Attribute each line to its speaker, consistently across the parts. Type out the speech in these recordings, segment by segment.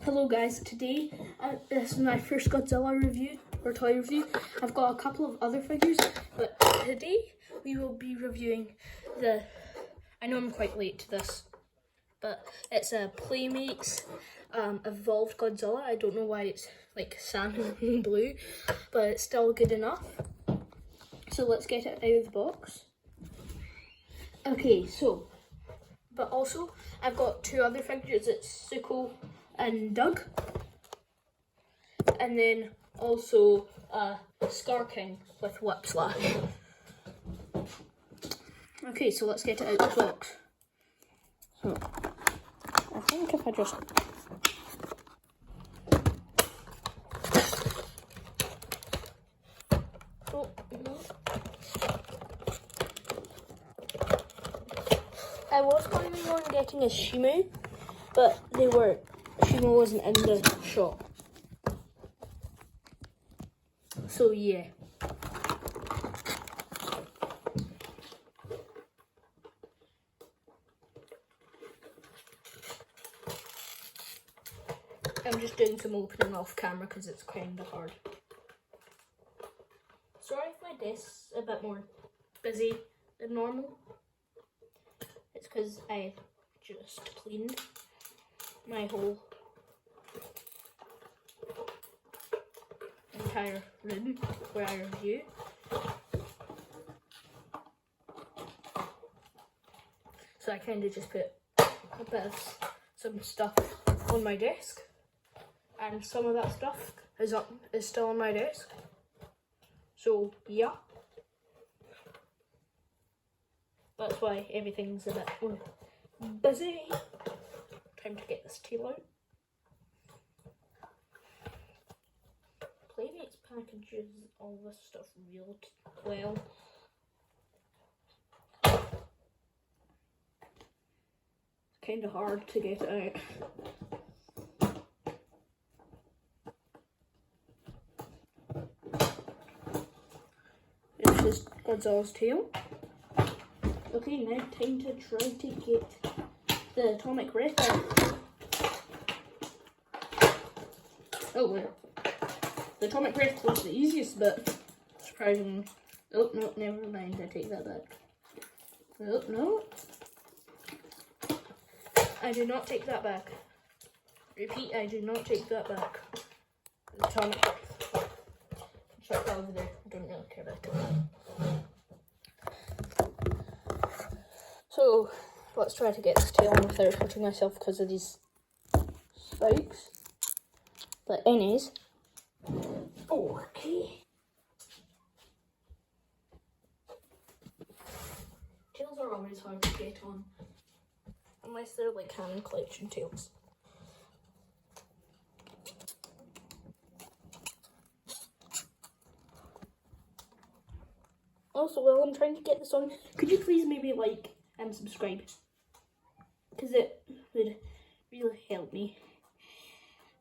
Speaker 1: Hello guys, today this is my first Godzilla review, or toy review. I've got a couple of other figures, but today we will be reviewing I know I'm quite late to this, but it's a Playmates Evolved Godzilla. I don't know why it's like salmon and blue, but it's still good enough. So let's get it out of the box. Okay, so, but also I've got two other figures. It's Zuko and Doug, and then also Scar King with Whipslash. Okay, so let's get it out of the box. So I think if I just I was planning on getting a Shimu, but Shimu wasn't in the shop. So yeah. I'm just doing some opening off camera because it's kind of hard. Sorry if my desk's a bit more busy than normal. It's because I just cleaned my whole entire room where I review. So I kind of just put a bit of some stuff on my desk, and some of that stuff is still on my desk. So yeah. That's why everything's a bit more busy. Time to get this tail out. Playmates packages all this stuff real well. It's kind of hard to get it out. It's just Godzilla's tail. Okay, now time to try to get the atomic breath out. Oh, well. The atomic breath was the easiest bit, surprisingly. Oh, no, never mind, I take that back. Oh, no. I do not take that back. Repeat, I do not take that back. The atomic breath. Chuck that over there, I don't really care about it. So, let's try to get this tail on without hurting myself because of these spikes. But anyways, okay. Tails are always hard to get on, unless they're like hand collection tails. Also, while I'm trying to get this on, could you please maybe like and subscribe? Because it would really help me.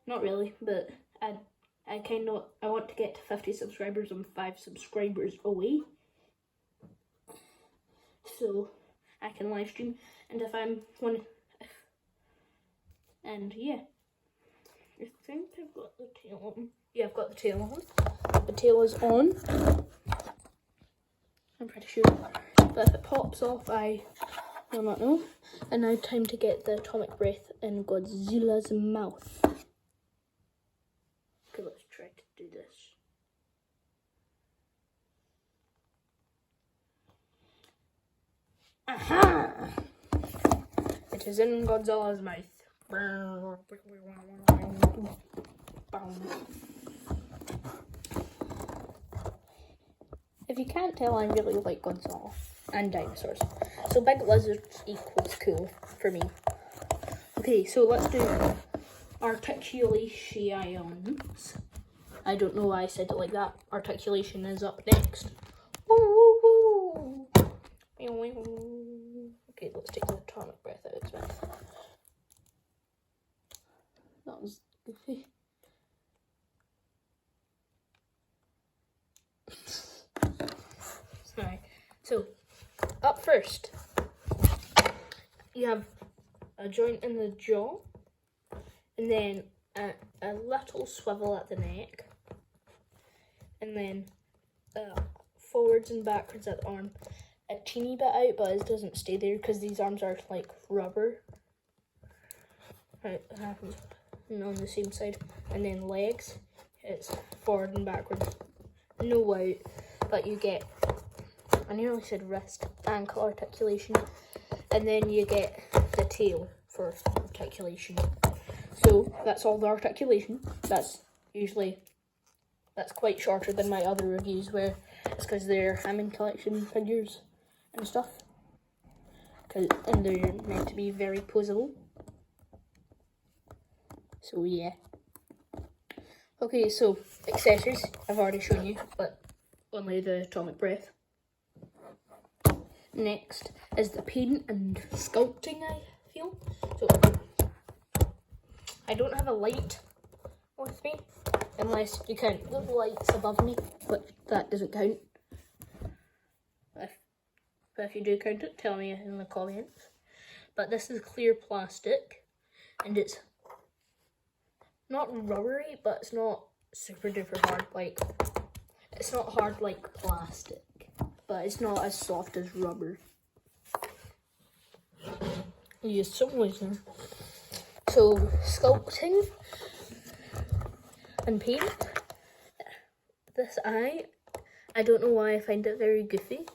Speaker 1: Not really, but I want to get to 50 subscribers. I'm 5 subscribers away. So I can live stream, and if I'm one, and yeah. I think I've got the tail on. Yeah, I've got the tail on. The tail is on. I'm pretty sure. But if it pops off, I will not know. And now time to get the atomic breath in Godzilla's mouth. Okay, let's try to do this. Aha! It is in Godzilla's mouth. If you can't tell, I really like Godzilla and dinosaurs. So big lizards equals cool for me. Okay, so let's do articulations. I don't know why I said it like that. Articulation is up next. Okay, let's take the atomic breath out of its mouth. That was goofy. Alright, so up first, you have a joint in the jaw, and then a little swivel at the neck, and then forwards and backwards at the arm. A teeny bit out, but it doesn't stay there because these arms are like rubber. Right, it happens on the same side. And then legs, it's forward and backwards. No out, but you get, I nearly said wrist, ankle articulation. And then you get the tail for articulation. So that's all the articulation. That's quite shorter than my other reviews where it's because they're Hammond collection figures and stuff. And they're meant to be very posable. So yeah. Okay, so accessories I've already shown you, but only the atomic breath. Next is the paint and sculpting, I feel. So I don't have a light with me, unless you count the lights above me, but that doesn't count. If you do count it, tell me in the comments. But this is clear plastic, and it's not rubbery, but it's not super duper hard. Like, it's not hard like plastic, but it's not as soft as rubber. I used some laser. So sculpting and paint. This eye, I don't know why I find it very goofy.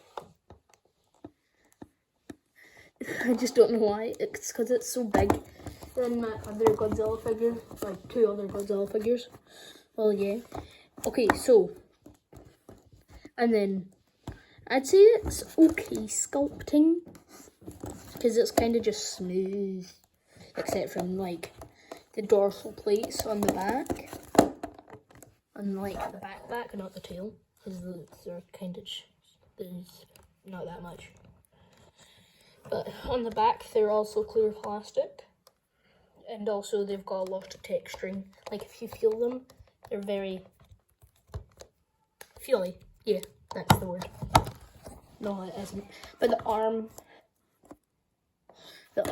Speaker 1: I just don't know why. It's because it's so big than my other Godzilla figure, like 2 other Godzilla figures. Well, yeah. Okay, so, and then I'd say it's okay sculpting because it's kind of just smooth, except from like the dorsal plates on the back, and like the back, not the tail, because they're kind of there's not that much. But on the back, they're also clear plastic. And also, they've got a lot of texturing. Like, if you feel them, they're very feely. Yeah, that's the word. No, it isn't. But the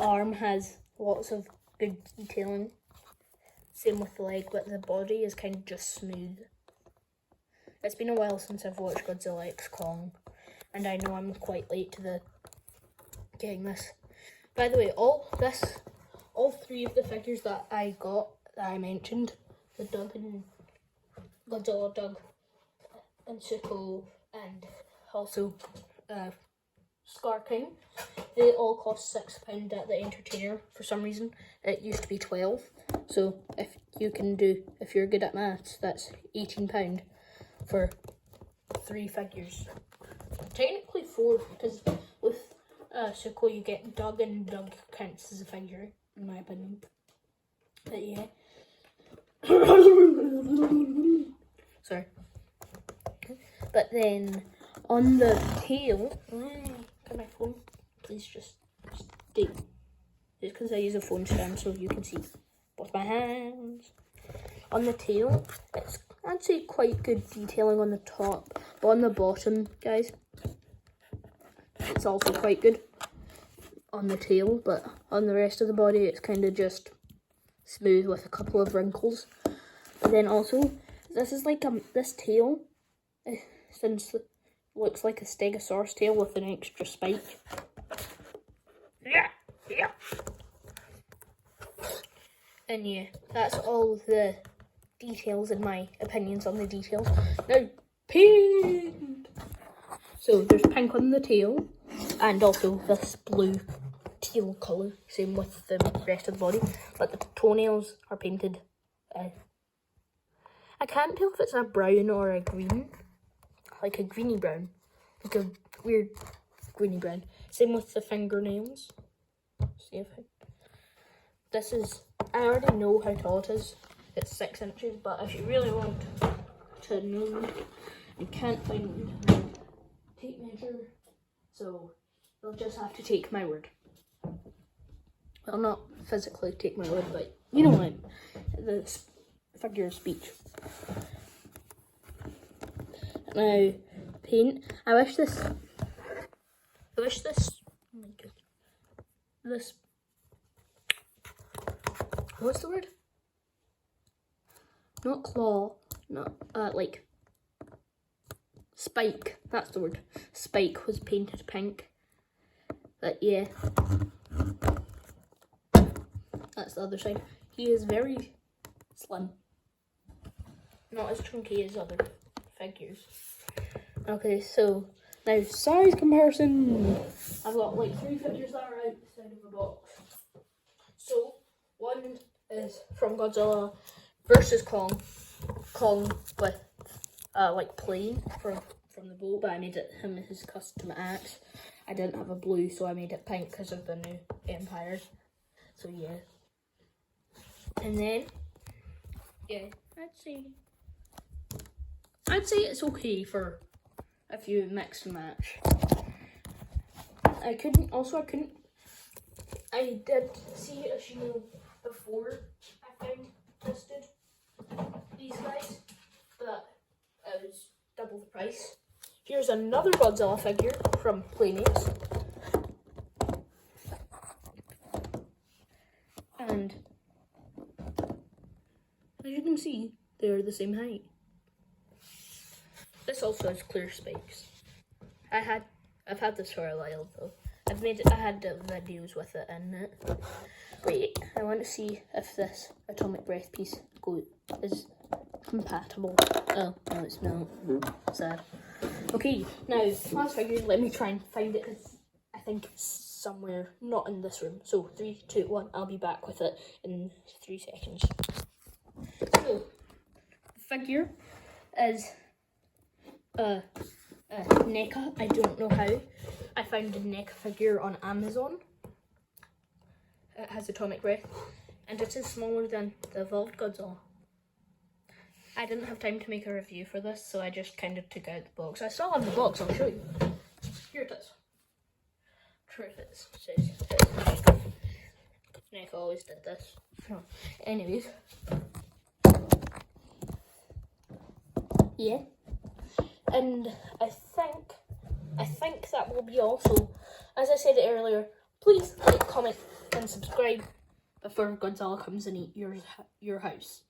Speaker 1: arm has lots of good detailing. Same with the leg, but the body is kind of just smooth. It's been a while since I've watched Godzilla X Kong. And I know I'm quite late to getting this. By the way, all 3 of the figures that I got, that I mentioned, the Doug and Godzilla Doug and Suko, and also Scar King, they all cost £6 at the Entertainer for some reason. It used to be 12, so if you're good at maths, that's £18 for 3 figures. Technically 4, because with Suko you get Doug, and Doug counts as a figure, in my opinion. But yeah. Sorry. But then on the tail, get my phone. Please just stay. Just because I use a phone stand so you can see both my hands. On the tail, it's I'd say quite good detailing on the top, but on the bottom, guys, it's also quite good on the tail, but on the rest of the body it's kind of just smooth with a couple of wrinkles. And then also, this is like this tail, since it looks like a stegosaurus tail with an extra spike. Yeah. And yeah, that's all the details and my opinions on the details. Now, pink! So there's pink on the tail, and also this blue teal colour, same with the rest of the body, but the toenails are painted, I can't tell if it's a brown or a green, like a greeny brown, like a weird greeny brown. Same with the fingernails. See if this is, I already know how tall it is, it's 6 inches, but if you really want to know and can't find tape measure, so you'll just have to take my word. Well, not physically take my word, but you know what, the figure of speech. Now, paint. I wish this, oh my god, this, what's the word? not claw, not like Spike. That's the word. Spike was painted pink. But yeah, that's the other side. He is very slim, not as chunky as other figures. Okay, so now size comparison. I've got like 3 figures that are outside of the box. So one is from Godzilla versus Kong. Kong with like plane from the boat, but I made it him his custom axe. I didn't have a blue, so I made it pink because of the new Empire. So yeah. And then yeah, I'd say it's okay for if you mix and match. I did see a shield before I found tested these guys, but it was double the price. Here's another Godzilla figure from Playmates. And as you can see, they're the same height. This also has clear spikes. I've had this for a while though. I had videos with it in it. Wait, I want to see if this atomic breath piece is compatible. Oh, no it's not. Sad. Okay, now last figure, let me try and find it because I think it's somewhere not in this room. So 3, 2, 1, I'll be back with it in 3 seconds. So the figure is NECA. I don't know how. I found a NECA figure on Amazon. It has atomic breath, and it is smaller than the evolved Godzilla. I didn't have time to make a review for this, so I just kind of took out the box. I still have the box, I'll show you. Here it is. Sure if it says NECA always did this. Anyways. Yeah. And I think that will be all. So, as I said earlier, please like, comment, and subscribe before Godzilla comes and eat your house.